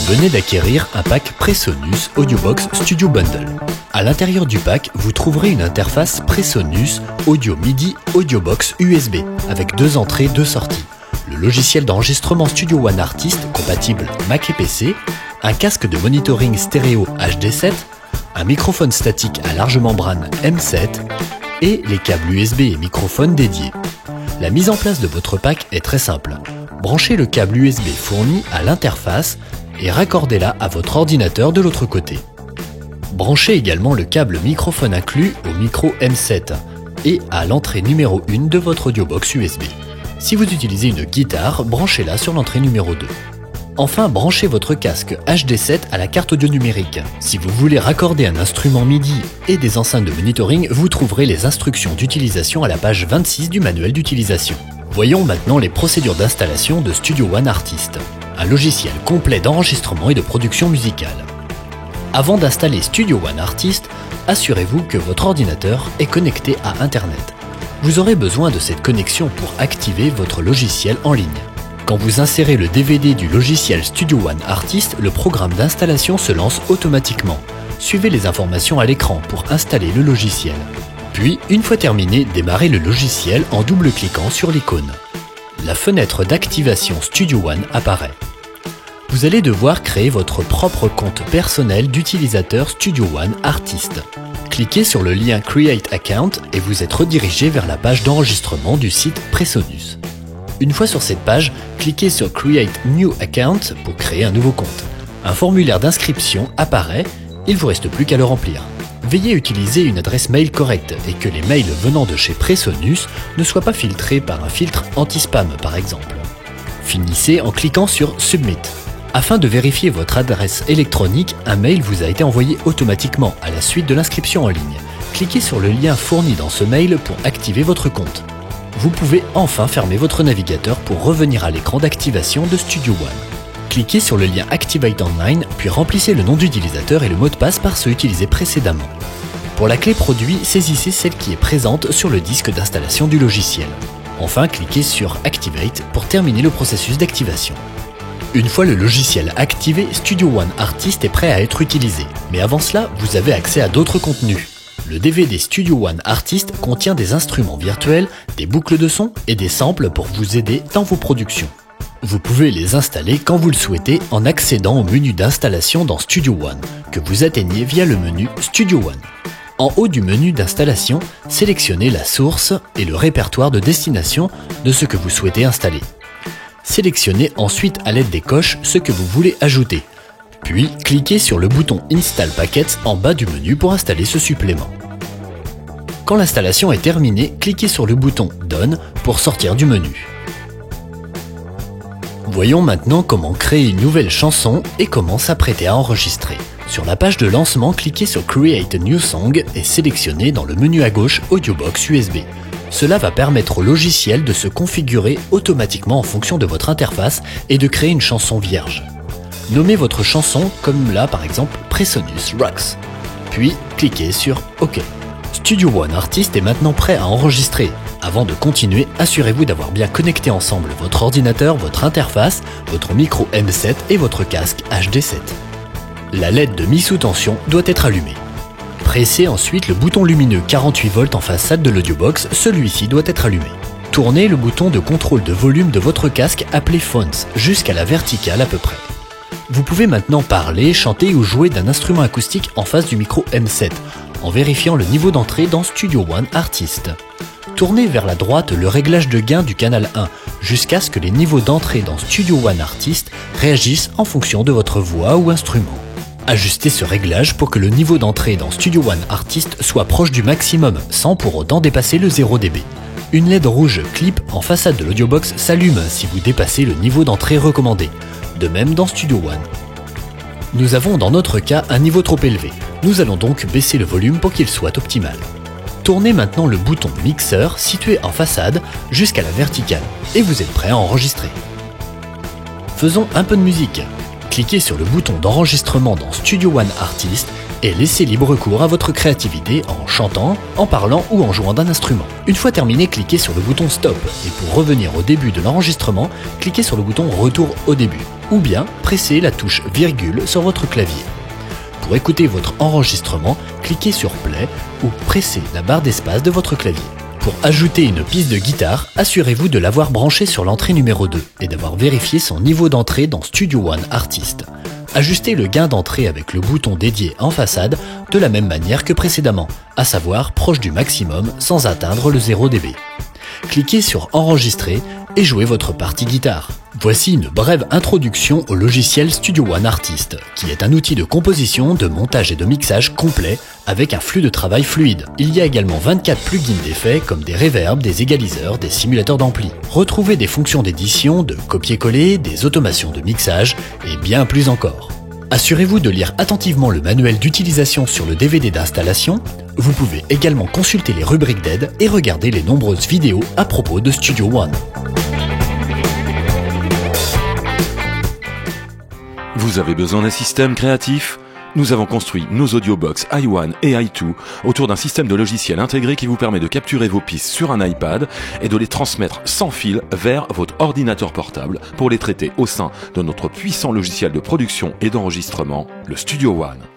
venez d'acquérir un pack Presonus Audiobox Studio Bundle. À l'intérieur du pack, vous trouverez une interface Presonus Audio MIDI Audiobox USB avec 2 entrées, 2 sorties, le logiciel d'enregistrement Studio One Artist compatible Mac et PC, un casque de monitoring stéréo HD7, un microphone statique à large membrane M7 et les câbles USB et microphones dédiés. La mise en place de votre pack est très simple. Branchez le câble USB fourni à l'interface et raccordez-la à votre ordinateur de l'autre côté. Branchez également le câble microphone inclus au micro M7 et à l'entrée numéro 1 de votre audiobox USB. Si vous utilisez une guitare, branchez-la sur l'entrée numéro 2. Enfin, branchez votre casque HD7 à la carte audio numérique. Si vous voulez raccorder un instrument MIDI et des enceintes de monitoring, vous trouverez les instructions d'utilisation à la page 26 du manuel d'utilisation. Voyons maintenant les procédures d'installation de Studio One Artist, un logiciel complet d'enregistrement et de production musicale. Avant d'installer Studio One Artist, assurez-vous que votre ordinateur est connecté à Internet. Vous aurez besoin de cette connexion pour activer votre logiciel en ligne. Quand vous insérez le DVD du logiciel Studio One Artist, le programme d'installation se lance automatiquement. Suivez les informations à l'écran pour installer le logiciel. Puis, une fois terminé, démarrez le logiciel en double-cliquant sur l'icône. La fenêtre d'activation Studio One apparaît. Vous allez devoir créer votre propre compte personnel d'utilisateur Studio One Artist. Cliquez sur le lien Create Account et vous êtes redirigé vers la page d'enregistrement du site Presonus. Une fois sur cette page, cliquez sur Create New Account pour créer un nouveau compte. Un formulaire d'inscription apparaît, il ne vous reste plus qu'à le remplir. Veillez à utiliser une adresse mail correcte et que les mails venant de chez Presonus ne soient pas filtrés par un filtre anti-spam par exemple. Finissez en cliquant sur Submit. Afin de vérifier votre adresse électronique, un mail vous a été envoyé automatiquement à la suite de l'inscription en ligne. Cliquez sur le lien fourni dans ce mail pour activer votre compte. Vous pouvez enfin fermer votre navigateur pour revenir à l'écran d'activation de Studio One. Cliquez sur le lien Activate Online, puis remplissez le nom d'utilisateur et le mot de passe par ceux utilisés précédemment. Pour la clé produit, saisissez celle qui est présente sur le disque d'installation du logiciel. Enfin, cliquez sur Activate pour terminer le processus d'activation. Une fois le logiciel activé, Studio One Artist est prêt à être utilisé. Mais avant cela, vous avez accès à d'autres contenus. Le DVD Studio One Artist contient des instruments virtuels, des boucles de son et des samples pour vous aider dans vos productions. Vous pouvez les installer quand vous le souhaitez en accédant au menu d'installation dans Studio One, que vous atteignez via le menu Studio One. En haut du menu d'installation, sélectionnez la source et le répertoire de destination de ce que vous souhaitez installer. Sélectionnez ensuite à l'aide des coches ce que vous voulez ajouter. Puis, cliquez sur le bouton Install Packets en bas du menu pour installer ce supplément. Quand l'installation est terminée, cliquez sur le bouton Done pour sortir du menu. Voyons maintenant comment créer une nouvelle chanson et comment s'apprêter à enregistrer. Sur la page de lancement, cliquez sur Create a New Song et sélectionnez dans le menu à gauche Audiobox USB. Cela va permettre au logiciel de se configurer automatiquement en fonction de votre interface et de créer une chanson vierge. Nommez votre chanson comme là par exemple Presonus Rocks. Puis cliquez sur OK. Studio One Artist est maintenant prêt à enregistrer. Avant de continuer, assurez-vous d'avoir bien connecté ensemble votre ordinateur, votre interface, votre micro M7 et votre casque HD7. La LED de mise sous tension doit être allumée. Pressez ensuite le bouton lumineux 48 volts en façade de l'audiobox, celui-ci doit être allumé. Tournez le bouton de contrôle de volume de votre casque appelé Phones jusqu'à la verticale à peu près. Vous pouvez maintenant parler, chanter ou jouer d'un instrument acoustique en face du micro M7, en vérifiant le niveau d'entrée dans Studio One Artist. Tournez vers la droite le réglage de gain du canal 1, jusqu'à ce que les niveaux d'entrée dans Studio One Artist réagissent en fonction de votre voix ou instrument. Ajustez ce réglage pour que le niveau d'entrée dans Studio One Artist soit proche du maximum, sans pour autant dépasser le 0 dB. Une LED rouge clip en façade de l'audiobox s'allume si vous dépassez le niveau d'entrée recommandé. De même dans Studio One. Nous avons dans notre cas un niveau trop élevé. Nous allons donc baisser le volume pour qu'il soit optimal. Tournez maintenant le bouton mixeur situé en façade jusqu'à la verticale et vous êtes prêt à enregistrer. Faisons un peu de musique. Cliquez sur le bouton d'enregistrement dans Studio One Artist et laissez libre cours à votre créativité en chantant, en parlant ou en jouant d'un instrument. Une fois terminé, cliquez sur le bouton Stop et pour revenir au début de l'enregistrement, cliquez sur le bouton Retour au début. ou bien pressez la touche virgule sur votre clavier. Pour écouter votre enregistrement, cliquez sur Play ou pressez la barre d'espace de votre clavier. Pour ajouter une piste de guitare, assurez-vous de l'avoir branchée sur l'entrée numéro 2 et d'avoir vérifié son niveau d'entrée dans Studio One Artist. Ajustez le gain d'entrée avec le bouton dédié en façade de la même manière que précédemment, à savoir proche du maximum sans atteindre le 0 dB. Cliquez sur Enregistrer et jouez votre partie guitare. Voici une brève introduction au logiciel Studio One Artist, qui est un outil de composition, de montage et de mixage complet avec un flux de travail fluide. Il y a également 24 plugins d'effets comme des reverbs, des égaliseurs, des simulateurs d'ampli. Retrouvez des fonctions d'édition, de copier-coller, des automations de mixage et bien plus encore. Assurez-vous de lire attentivement le manuel d'utilisation sur le DVD d'installation. Vous pouvez également consulter les rubriques d'aide et regarder les nombreuses vidéos à propos de Studio One. Vous avez besoin d'un système créatif ? Nous avons construit nos audiobox i1 et i2 autour d'un système de logiciels intégré qui vous permet de capturer vos pistes sur un iPad et de les transmettre sans fil vers votre ordinateur portable pour les traiter au sein de notre puissant logiciel de production et d'enregistrement, le Studio One.